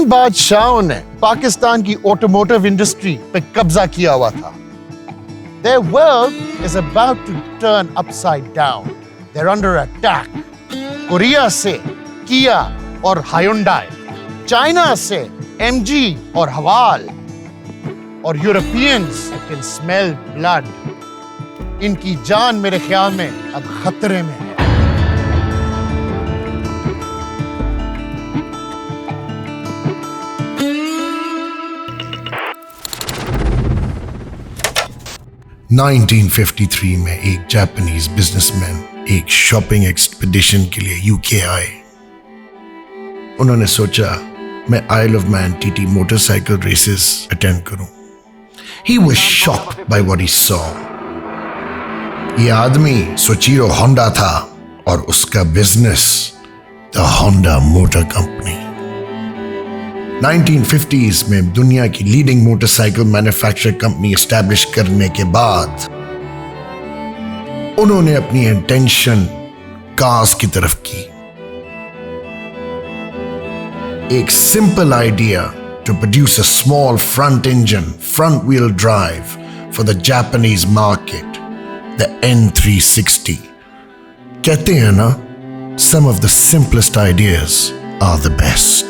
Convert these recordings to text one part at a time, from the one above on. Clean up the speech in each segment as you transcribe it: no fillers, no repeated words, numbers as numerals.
जिन बादशाहों ने पाकिस्तान की ऑटोमोटिव इंडस्ट्री पे कब्जा किया हुआ था, their world is about to turn upside down. They're under attack. Korea से किया और हायुंडाई, चाइना से MG और हवाल, और यूरोपियंस कैन स्मेल ब्लड. इनकी जान मेरे ख्याल में अब खतरे में है. (1953) में एक जापानीज बिजनेसमैन एक शॉपिंग एक्सपीडिशन के लिए यूके आए. उन्होंने सोचा मैं Isle of Man TT motorcycle races attend करूं. He was shocked by what he saw. ये आदमी सोचिरो होंडा था और उसका business the Honda motor company. 1950s में दुनिया की leading motorcycle manufacturing company establish करने के बाद उन्होंने अपनी इंटेंशन कार्स की तरफ की. एक simple idea to produce a small front engine, front wheel drive for the Japanese market, the N360. कहते हैं ना, some of the simplest ideas are the best.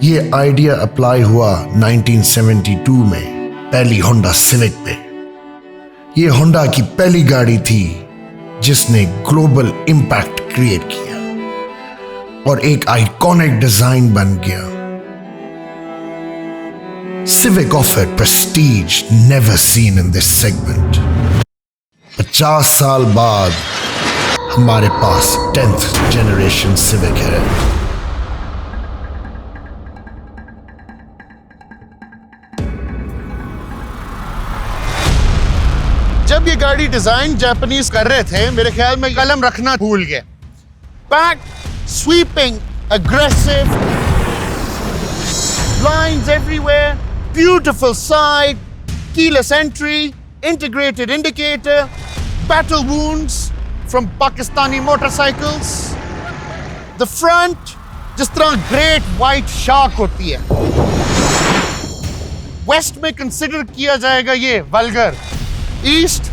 ये आइडिया अप्लाई हुआ 1972 में पहली होंडा सिविक पे. ये होंडा की पहली गाड़ी थी जिसने ग्लोबल इंपैक्ट क्रिएट किया और एक आइकॉनिक डिजाइन बन गया. Civic offered prestige never seen in this segment. 50 साल बाद हमारे पास 10th generation Civic है. जब ये गाड़ी डिजाइन जापानीज कर रहे थे, मेरे ख्याल में कलम रखना भूल गए. Back sweeping, aggressive, lines everywhere, beautiful side, keyless entry, integrated indicator, battle wounds from Pakistani motorcycles. The front, जिस तरह great white shark होती है. West में consider किया जाएगा ये vulgar. East,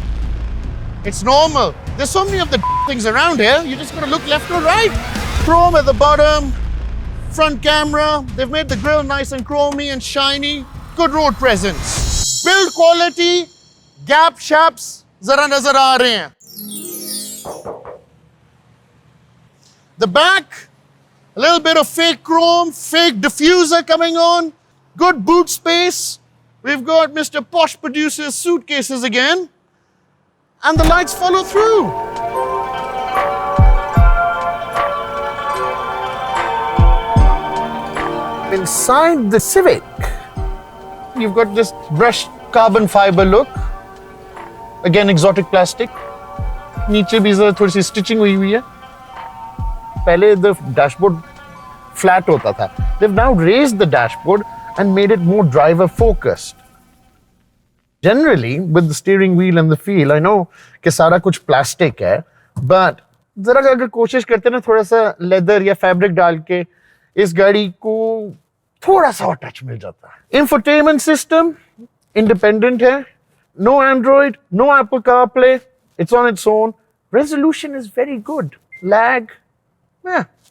it's normal. There's so many of the things around here, you just gotta look left or right. Chrome at the bottom, front camera. They've made the grille nice and chromy and shiny. Good road presence. Build quality, gap shaps, zara nazar aa rahe hain. The back, a little bit of fake chrome, fake diffuser coming on. Good boot space. We've got Mr. Posh Producer's suitcases again. And the lights follow through. Inside the Civic, you've got this brushed carbon fiber look. Again, exotic plastic. नीचे भी जरा थोड़ी सी stitching हुई हुई है. पहले the dashboard flat होता था. They've now raised the dashboard and made it more driver focused. Generally, with the steering wheel and the feel, I know कि सारा कुछ plastic है, but जरा अगर कोशिश करते हैं ना थोड़ा सा leather या fabric डाल के इस गाड़ी को थोड़ा सा और टच मिल जाता है. Infotainment system independent है. No Android, no Apple CarPlay. It's on its own. Resolution is very good. Lag,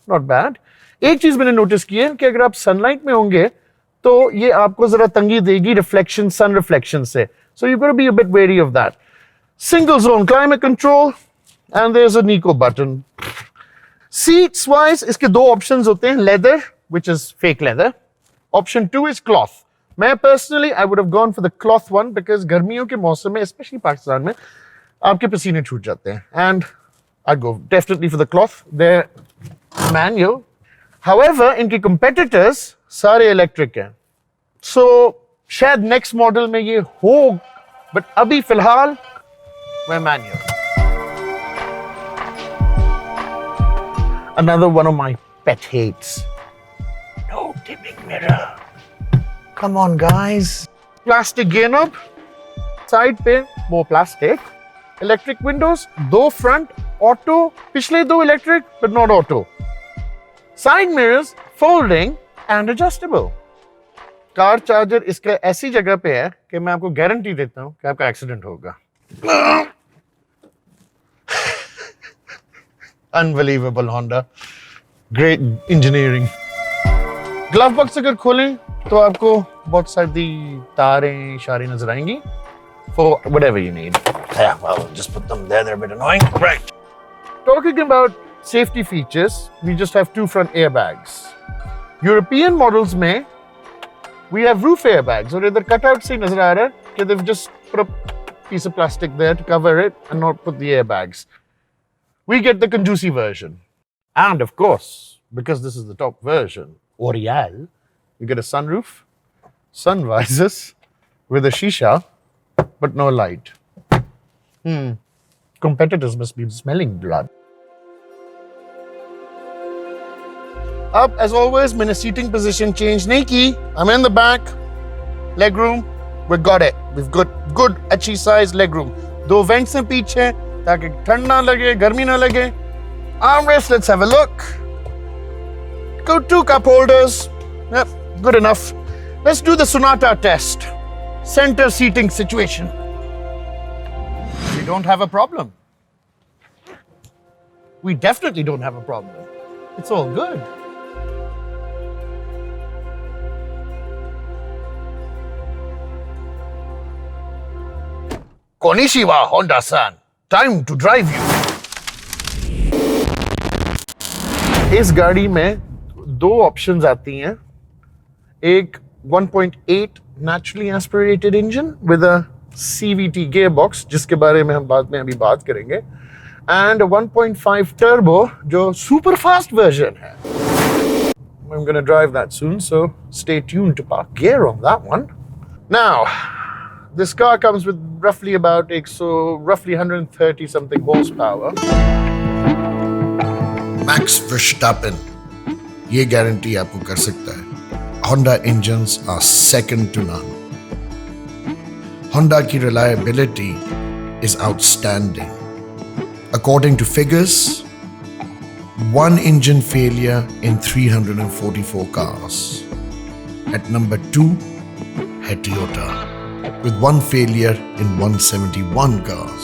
not bad. एक चीज मैंने नोटिस की है कि अगर आप सनलाइट में होंगे तो ये आपको जरा तंगी देगी रिफ्लेक्शन, सन रिफ्लेक्शन से. So you've got to be a bit wary of that. Single zone climate control and there's a Nico button. Seats wise, इसके दो options होते हैं. Leather, which is fake leather. Option 2 is cloth. मैं personally, I would have gone for the cloth one because गर्मियों के मौसम में, especially Pakistan में, आपके पसीने छूट जाते हैं. And I'd go definitely for the cloth. They're manual. However, इनके competitors सारे electric हैं. So शायद next model में ये हो, but अभी फिलहाल we're manual. Another one of my pet hates. No dimming mirror. Come on, guys. Plastic gear knob. Side पे more plastic. Electric windows. दो front auto. पिछले दो electric, but not auto. Side mirrors folding and adjustable. Car charger इसका ऐसी जगह पे है कि मैं आपको गारंटी देता हूं कि आपका एक्सीडेंट होगा. Unbelievable Honda. Great engineering. Glove box अगर खोलें तो आपको बहुत सारी तारें इशारे नजर आएंगी for whatever you need. Yeah, well, just put them there. They're a bit annoying. Right. Talking about safety features, we just have two front airbags. European models में we have roof airbags. और इधर cutout से नजर आ रहा है कि they've just put a piece of plastic there to cover it and not put the airbags. We get the Conduci version. And of course, because this is the top version, Orial, you get a sunroof, sun visors with a shisha, but no light. Competitors must be smelling blood. Up, as always, मैंने seating position change नहीं की. I'm in the back. Leg room, we've got it. We've got good, अच्छी size leg room. 2 vents हैं पीछे ताकि ठंड ना लगे, गर्मी ना लगे. Armrest, let's have a look. Go 2 cup holders. Yep, good enough. Let's do the Sonata test. Center seating situation. We don't have a problem. We definitely don't have a problem. It's all good. Konnichiwa, Honda-san. Time to drive you. इस गाड़ी में 2 options आती हैं. एक 1.8 naturally aspirated engine with a CVT gearbox, जिसके बारे में हम बाद में अभी बात करेंगे, and a 1.5 turbo जो super fast version है. I'm going to drive that soon, so stay tuned to Park Gear on that one. Now, this car comes with roughly 130 something horsepower. Max Verstappen, ये guarantee आपको कर सकता है. Honda engines are second to none. Honda की reliability is outstanding. According to figures, 1 engine failure in 344 cars. At number 2, है Toyota, with 1 failure in 171 cars.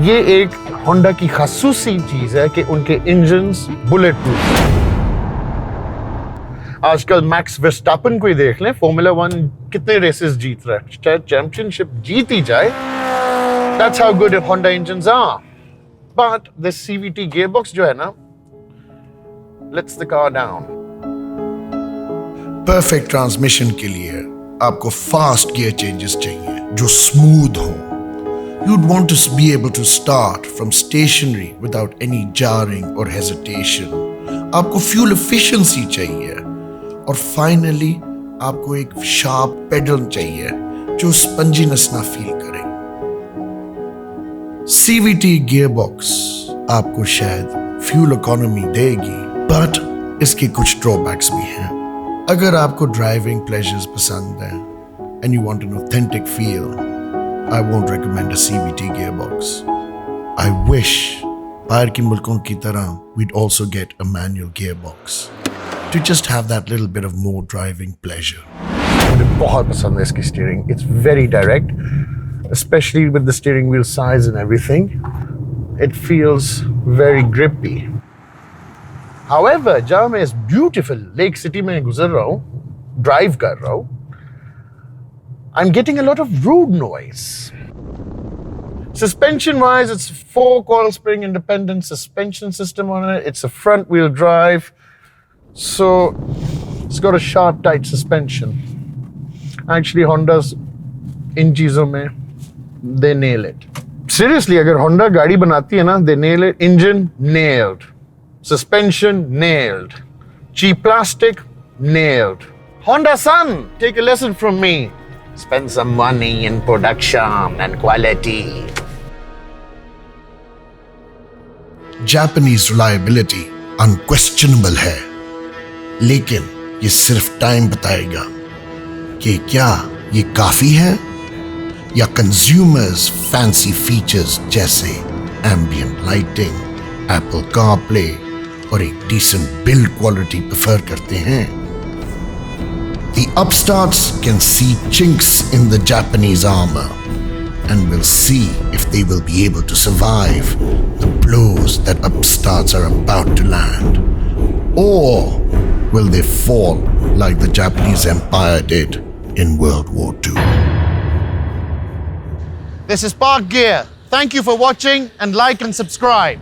ये एक Honda की खासूसी चीज है कि उनके इंजन्स बुलेट प्रूफ हैं. आजकल मैक्स वर्स्टापन को ही देख लें, फॉर्मूला 1 कितने रेसेस जीत रहा है, चाहे चैंपियनशिप जीत ही जाए. That's how good Honda engines are. But this CVT gearbox जो है ना, lets the car down. Perfect transmission के लिए आपको fast gear changes चाहिए जो smooth हो. You'd want to be able to start from stationary without any jarring or hesitation. आपको fuel efficiency चाहिए. और finally, आपको एक sharp pedal चाहिए जो sponginess ना feel करे. CVT gearbox आपको शायद fuel economy देगी, but इसके कुछ drawbacks भी हैं. अगर आपको driving pleasures पसंद हैं and you want an authentic feel, I won't recommend a CVT gearbox. I wish बाहर के मुल्कों की तरह we'd also get a manual gearbox to just have that little bit of more driving pleasure. मुझे बहुत पसंद है इसकी steering. It's very direct, especially with the steering wheel size and everything. It feels very grippy. However, जहाँ मैं इस beautiful Lake City में गुजर रहा हूँ, drive कर रहा हूँ, I'm getting a lot of road noise. Suspension-wise, it's 4 coil spring independent suspension system on it. It's a front-wheel drive, so it's got a sharp, tight suspension. Actually, Honda's in चीजों में they nail it. Seriously, अगर Honda गाड़ी बनाती है ना, they nail it. Engine nailed, suspension nailed, cheap plastic nailed. Honda-san, take a lesson from me. Spend some money in production and quality. Japanese reliability unquestionable है, लेकिन ये सिर्फ time बताएगा कि क्या ये काफी है या कंज्यूमर्स फैंसी फीचर्स जैसे एम्बिएंट लाइटिंग, एप्पल कारप्ले और एक decent build quality prefer करते हैं. The upstarts can see chinks in the Japanese armor and will see if they will be able to survive the blows that upstarts are about to land. Or will they fall like the Japanese Empire did in World War II? This is Park Gear. Thank you for watching and like and subscribe.